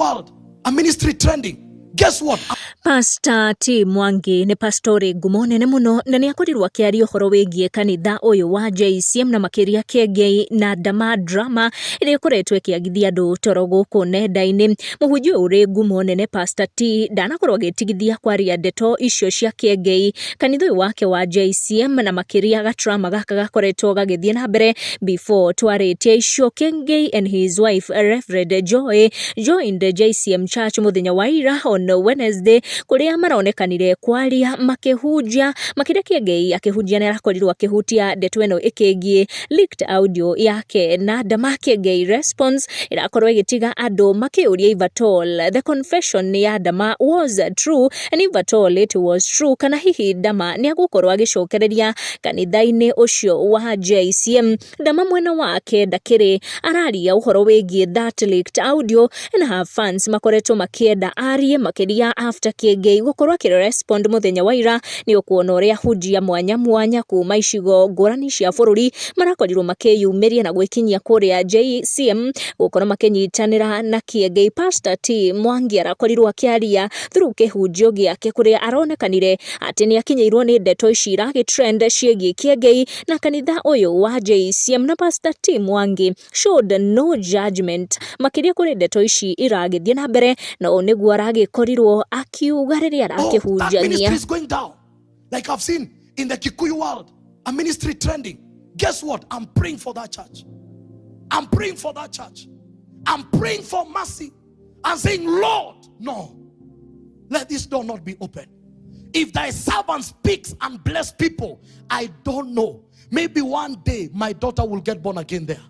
world, a ministry trending. Guess what? Pastor T Mwangi ni pastori ngumo nene muno na ni akorirwo akiaria uhoro wigie kanitha uyu wa JCM na makiria kengei na ndama drama iria ikoretwo ikiagithia andu toro guku nenda-ini. Muhunjia uri ngumo nene Pastor T ndanakorwo agitigithia kwaria ndeto icio cia kengei kanitha uyu wake wa JCM na makiria gatrama gaka gakoretwo gagithie na mbere before twaritie icio. Kengei and his wife Reverend Joy joined JCM Church muthenya wa ira on Wednesday kuria maronekanire kwaria makihunjia makiria kengei akihunjia na akorirwo akihutia ndeto eno ikigie leaked audio yake na ndama kengei response irakorwo igitiga andu makiuria ivatol the confession ya ndama was true and ivatol it was true kana hihi ndama ni agukorwo agicokereria kanitha-ini ucio wa JCM. Ndama mwena wake ndakiri araria uhoro wigie that leaked audio and her fans makoretwo makienda arie makiria after kengei gukorwo akirespond muthenya wa ira ni ukuona uria hujia mwanya kuma icigo ngurani cia bururi marakorirwo makiyumiria na gwikinyia kuria JCM gukorwo makinyitanira na kengei. Pastor T Mwangi arakorirwo akiaria through kihunjio giake kuria aronekanire ati ni akinyirwo ni ndeto ici iragitrend ciegi kengei na kanitha uyu wa JCM, na Pastor T Mwangi showed no judgment makiria kuri ndeto ici iragithie na mbere na oniguo aragikorwo akiuga riria arakihunjania. That ministry is going down. Like I've seen in the Kikuyu world, a ministry trending. Guess what? I'm praying for that church. I'm praying for that church. I'm praying for mercy. I'm saying, Lord, no. Let this door not be open. If thy servant speaks and bless people, I don't know. Maybe one day my daughter will get born again there.